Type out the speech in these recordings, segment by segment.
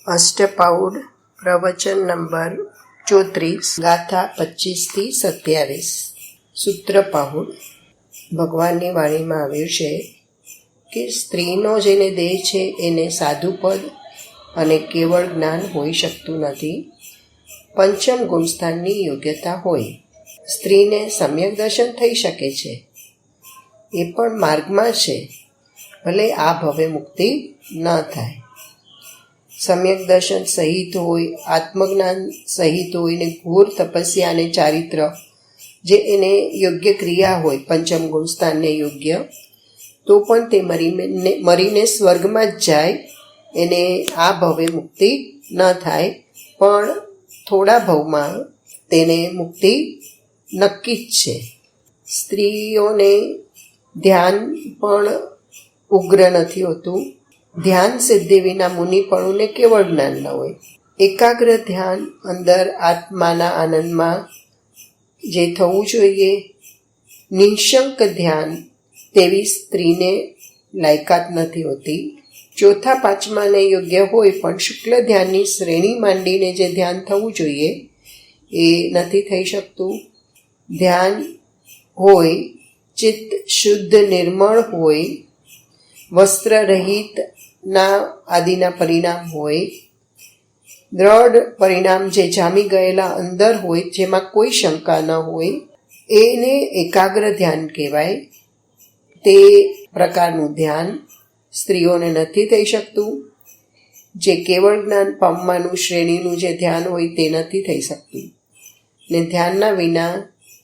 અષ્ટપાઉડ પ્રવચન નંબર 34, ગાથા 25-27. સૂત્રપાઉડ. ભગવાનની વાણીમાં આવ્યું છે કે સ્ત્રીનો જેને દેહ છે એને સાધુપદ અને કેવળ જ્ઞાન હોઈ શકતું નથી. પંચમ ગુણસ્થાનની યોગ્યતા હોય. સ્ત્રીને સમ્યક દર્શન થઈ શકે છે, એ પણ માર્ગમાં છે, ભલે આ ભવે મુક્તિ ન થાય. સમ્યક દર્શન સહિત હોય, આત્મજ્ઞાન સહિત હોય ને ઘોર તપસ્યા અને ચારિત્ર જે એને યોગ્ય ક્રિયા હોય, પંચમ ગુણસ્થાનને યોગ્ય, તો પણ તે મરીને સ્વર્ગમાં જ જાય. એને આ ભવે મુક્તિ ન થાય, પણ થોડા ભવમાં તેને મુક્તિ નક્કી જ છે. સ્ત્રીઓને ધ્યાન પણ ઉગ્ર નથી હોતું. ધ્યાન સિદ્ધિ વિના મુનિપણુને કેવળ જ્ઞાન ન હોય. એકાગ્ર ધ્યાન અંદર આત્માના આનંદમાં જે થવું જોઈએ, નિઃશંક ધ્યાન તેવી સ્ત્રીને લાયકાત નથી હોતી. ચોથા પાંચમાને યોગ્ય હોય, પણ શુક્લ ધ્યાનની શ્રેણી માંડીને જે ધ્યાન થવું જોઈએ એ નથી થઈ શકતું. ધ્યાન હોય, ચિત્ત શુદ્ધ નિર્મળ હોય, વસ્ત્ર રહિત ના આદિના પરિણામ હોય, દ્રઢ પરિણામ જે જામી ગયેલા અંદર હોય, જેમાં કોઈ શંકા ન હોય, એને એકાગ્ર ધ્યાન કહેવાય. તે પ્રકારનું ધ્યાન સ્ત્રીઓને નથી થઈ શકતું. જે કેવળ જ્ઞાન પામવાનું શ્રેણીનું જે ધ્યાન હોય તે નથી થઈ શકતું. ને ધ્યાનના વિના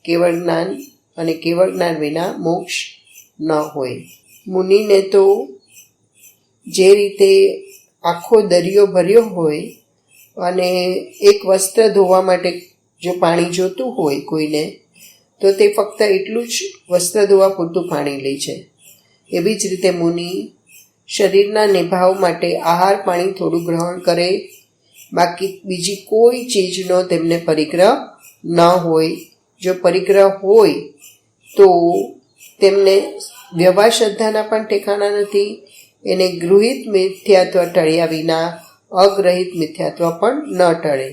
કેવળ જ્ઞાન, અને કેવળ જ્ઞાન વિના મોક્ષ ન હોય. મુનિને તો જે રીતે આખો દરિયો ભર્યો હોય અને એક વસ્ત્ર ધોવા માટે જો પાણી જોતું હોય કોઈને, તો તે ફક્ત એટલું જ વસ્ત્ર ધોવા પૂરતું પાણી લે છે. એવી જ રીતે મુનિ શરીરના નિભાવ માટે આહાર પાણી થોડું ગ્રહણ કરે, બાકી બીજી કોઈ ચીજનો તેમને પરિગ્રહ ન હોય. જો પરિગ્રહ હોય તો તેમને વ્યવહાર શ્રદ્ધાના પણ ઠેકાણા નથી. એને ગૃહિત મિથ્યાત્વ ટળ્યા વિના અગ્રહિત મિથ્યાત્વ પણ ન ટળે.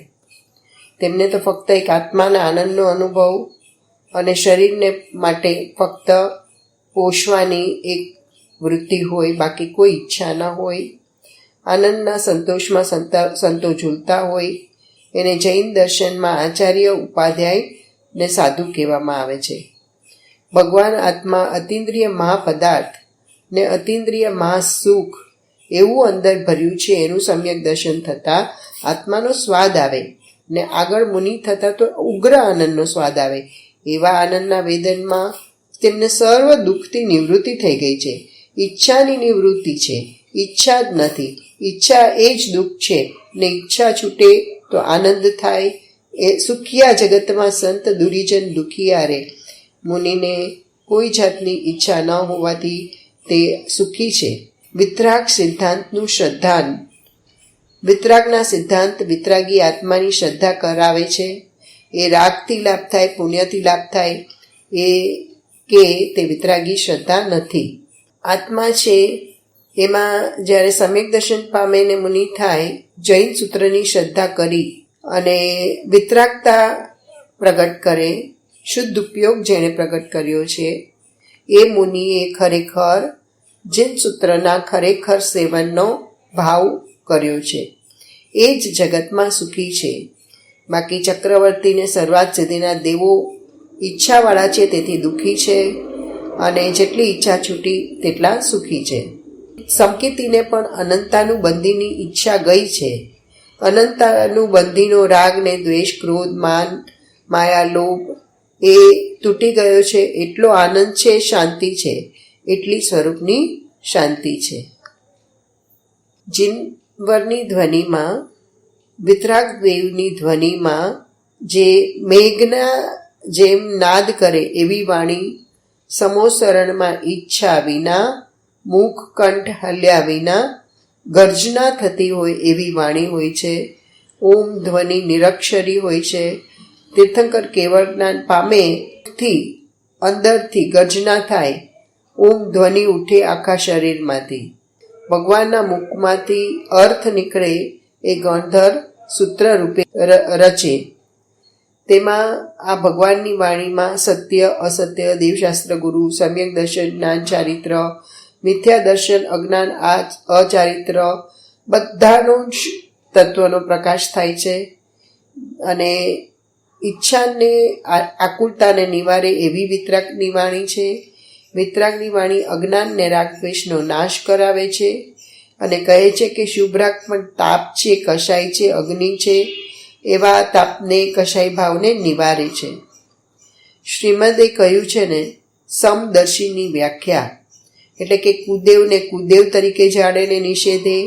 તેમને તો ફક્ત એક આત્માના આનંદનો અનુભવ અને શરીરને માટે ફક્ત પોષવાની એક વૃત્તિ હોય, બાકી કોઈ ઈચ્છા ન હોય. આનંદના સંતોષમાં સંતો ઝૂલતા હોય. એને જૈન દર્શનમાં આચાર્ય, ઉપાધ્યાય ને સાધુ કહેવામાં આવે છે. ભગવાન આત્મા અતિન્દ્રિય મહાપદાર્થ ને અતિન્દ્રિય મહાસુખ એવું અંદર ભર્યું છે. એનું સમ્યક દર્શન થતાં આત્માનો સ્વાદ આવે, ને આગળ મુનિ થતાં તો ઉગ્ર આનંદનો સ્વાદ આવે. એવા આનંદના વેદનમાં તેમને સર્વ દુઃખથી નિવૃત્તિ થઈ ગઈ છે. ઈચ્છાની નિવૃત્તિ છે, ઈચ્છા જ નથી. ઈચ્છા એ જ દુઃખ છે, ને ઈચ્છા છૂટે તો આનંદ થાય. એ સુખિયા જગતમાં સંત દુરીજન દુખિયા રે. મુનિને કોઈ જાતની ઈચ્છા ન હોવાથી તે સુખી છે. વિતરાગ સિદ્ધાંતનું શ્રદ્ધાન. વિતરાગના સિદ્ધાંત વિતરાગી આત્માની શ્રદ્ધા કરાવે છે. એ રાગથી લાભ થાય, પુણ્યથી લાભ થાય, એ કે તે વિતરાગી શ્રદ્ધા નથી. આત્મા છે એમાં જ્યારે સમ્યક દર્શન પામે ને મુનિ થાય, જૈન સૂત્રની શ્રદ્ધા કરી અને વિતરાગતા પ્રગટ કરે, શુદ્ધ ઉપયોગ જેણે પ્રગટ કર્યો છે, એ મુનિએ ખરેખર જૈન સૂત્રના ખરેખર સેવનનો ભાવ કર્યો છે. એ જ જગતમાં સુખી છે. બાકી ચક્રવર્તીને સર્વાત સિદ્ધિના દેવો ઈચ્છાવાળા છે, તેથી દુઃખી છે, અને જેટલી ઈચ્છા છૂટી તેટલા સુખી છે. સંકેતીને પણ અનંતાનુબંધીની ઈચ્છા ગઈ છે. અનંતાનુબંધીનો રાગ ને દ્વેષ, ક્રોધ, માન, માયા, લોભ એ તૂટી ગયો છે. એટલો આનંદ છે, શાંતિ છે, એટલી સ્વરૂપની શાંતિ છે. જીનવરની ધ્વનિમાં, વિતરાગ દેવની ધ્વનિમાં જે મેઘના જેમ નાદ કરે એવી વાણી, સમોસરણમાં ઈચ્છા વિના, મુખ કંઠ હલ્યા વિના ગર્જના થતી હોય એવી વાણી હોય છે. ઓમ ધ્વનિ નિરક્ષરી હોય છે. તીર્થંકર કેવળ જ્ઞાન પામે થી અંદરથી ગર્જના થાય, ઓમ ધ્વનિ ઉઠે આખા શરીરમાંથી. ભગવાનના મુખમાંથી અર્થ નીકળે એ ગણધર સૂત્ર રૂપે રચે. તેમાં આ ભગવાનની વાણીમાં સત્ય, અસત્ય, દેવશાસ્ત્ર, ગુરુ, સમ્યક દર્શન, જ્ઞાન, ચારિત્ર, મિથ્યા દર્શન, અજ્ઞાન, અચારિત્ર બધાનો જ તત્વનો પ્રકાશ થાય છે. અને ઈચ્છાને, આકુલતાને નિવારે એવી વિતરાગની વાણી છે. વિતરાગની વાણી અજ્ઞાનને, રાગદ્વેષનો નાશ કરાવે છે અને કહે છે કે શુભરાગ પણ તાપ છે, કષાય છે, અગ્નિ છે, એવા તાપને, કષાય ભાવને નિવારે છે. શ્રીમદે કહ્યું છે ને, સમદર્શીની વ્યાખ્યા એટલે કે કુદેવને કુદેવ તરીકે જાણીને નિષેધે,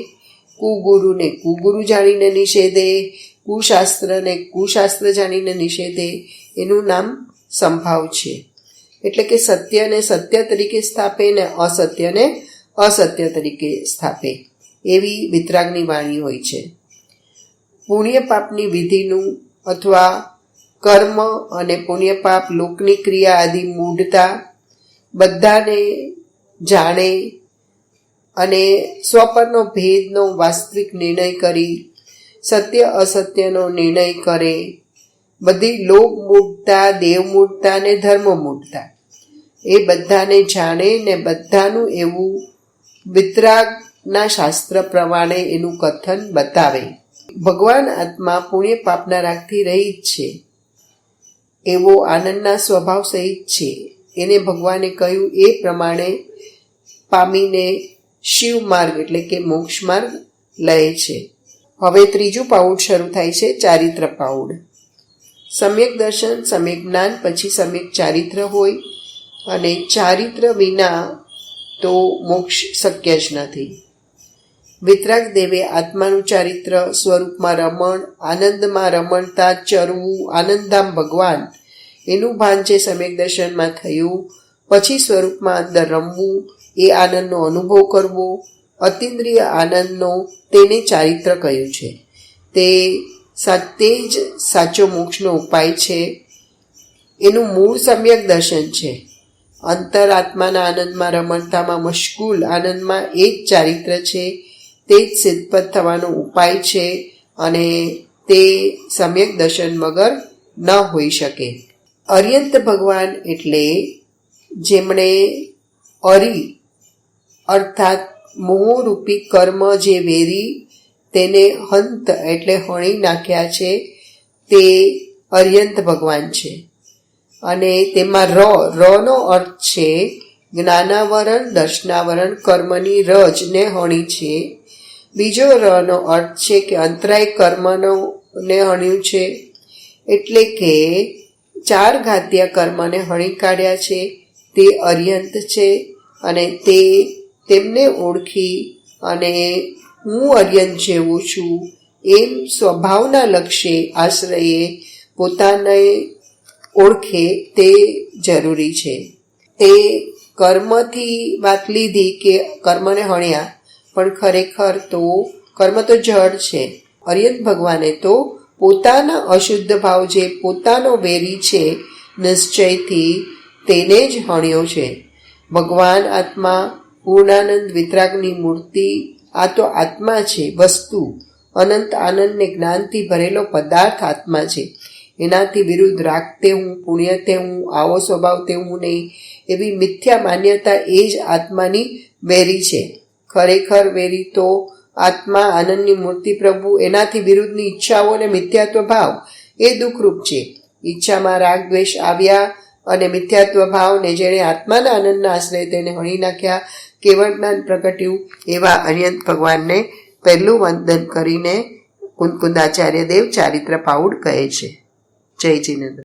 કુગુરુને કુગુરુ જાણીને નિષેધે, કુશાસ્ત્રને કુશાસ્ત્ર જાણીને નિષેધે, એનું નામ સંભાવ છે. એટલે કે સત્યને સત્ય તરીકે સ્થાપે ને અસત્યને અસત્ય તરીકે સ્થાપે, એવી વિતરાગની વાણી હોય છે. પુણ્ય પાપની વિધિનું અથવા કર્મ અને પુણ્ય પાપ, લોકની ક્રિયા આદિ મૂઢતા બધાને જાણે અને સ્વપરનો ભેદનો વાસ્તવિક નિર્ણય કરી સત્ય અસત્યનો નિર્ણય કરે. બધી લોક મૂઢતા, દેવ મૂઢતા અને ધર્મ મૂઢતા એ બધાને જાણે ને બધાનું એવું વિતરાગના શાસ્ત્ર પ્રમાણે એનું કથન બતાવે. ભગવાન આત્મા પુણ્ય પાપના રાગથી રહિત છે, એવો આનંદના સ્વભાવ સહિત છે. એને ભગવાને કહ્યું એ પ્રમાણે પામીને શિવ માર્ગ એટલે કે મોક્ષ માર્ગ લે છે. હવે ત્રીજું પાઉડ શરૂ થાય છે, ચારિત્ર પાઉડ. સમ્યક દર્શન, સમ્યક જ્ઞાન, પછી સમ્યક ચારિત્ર હોય અને ચારિત્ર વિના તો મોક્ષ શક્ય જ નથી. વિતરાગ દેવે આત્માનું ચારિત્ર, સ્વરૂપમાં રમણ, આનંદમાં રમણતા, ચરવું, આનંદધામ ભગવાન એનું ભાન જે સમ્યક દર્શનમાં થયું, પછી સ્વરૂપમાં અંદર રમવું, એ આનંદનો અનુભવ કરવો, અતિન્દ્રિય આનંદનો, તેને ચારિત્ર કહ્યું છે. તે જ સાચો મોક્ષનો ઉપાય છે. એનું મૂળ સમ્યક દર્શન છે. અંતરાત્માના આનંદમાં રમણતામાં મશગુલ આનંદમાં એ જ ચારિત્ર છે. તે જ સિદ્ધપદ થવાનો ઉપાય છે અને તે સમ્યક દર્શન વગર ન હોઈ શકે. અર્યંત ભગવાન એટલે જેમણે અર્થાત મોહરૂપી કર્મ જે વેરી તેને હંત એટલે હણી નાખ્યા છે, તે અર્યંત ભગવાન છે. અને તેમાં નો અર્થ છે જ્ઞાનાવરણ, દર્શનાવરણ, કર્મની રજને હણી છે. બીજો નો અર્થ છે કે અંતરાય કર્મનો ને હણ્યું છે, એટલે કે 4 ઘાતીય કર્મને હણી કાઢ્યા છે, તે અર્યંત છે. અને તેમને ઓળખી અને હું અર્યંત જેવું છું એમ સ્વભાવના લક્ષ્ય આશ્રયે પોતાને ઓળખે તે જરૂરી છે. તે કર્મથી વાત લીધી કે કર્મને હણ્યા, પણ ખરેખર તો કર્મ તો જડ છે. અર્યંત ભગવાને તો પોતાના અશુદ્ધ ભાવ જે પોતાનો વેરી છે નિશ્ચયથી તેને જ હણ્યો છે. ભગવાન આત્મા, પૂર્ણાનંદ, વિતરાગની મૂર્તિ, આ તો આત્મા છે, વસ્તુ. અનંત આનંદને જ્ઞાનથી ભરેલો પદાર્થ આત્મા છે. એનાથી વિરુદ્ધ રાગ તે હું, પુણ્ય તે હું, આવો સ્વભાવ તે હું નહીં, એવી મિથ્યા માન્યતા એ જ આત્માની વેરી છે. ખરેખર વેરી તો આત્મા, આનંદની મૂર્તિ, પ્રભુ. એનાથી વિરુદ્ધની ઈચ્છાઓ અને મિથ્યાત્વ ભાવ એ દુઃખરૂપ છે. ઈચ્છામાં રાગ દ્વેષ આવ્યા અને મિથ્યાત્વ ભાવને જેણે આત્માના આનંદના આશ્રય તેને હણી નાખ્યા, કેવળ જ્ઞાન પ્રગટ્યું, એવા અર્યંત ભગવાનને પહેલું વંદન કરીને કુંદાચાર્ય દેવ ચારિત્ર પાઉડ કહે છે. જય જીનેન્દ્ર.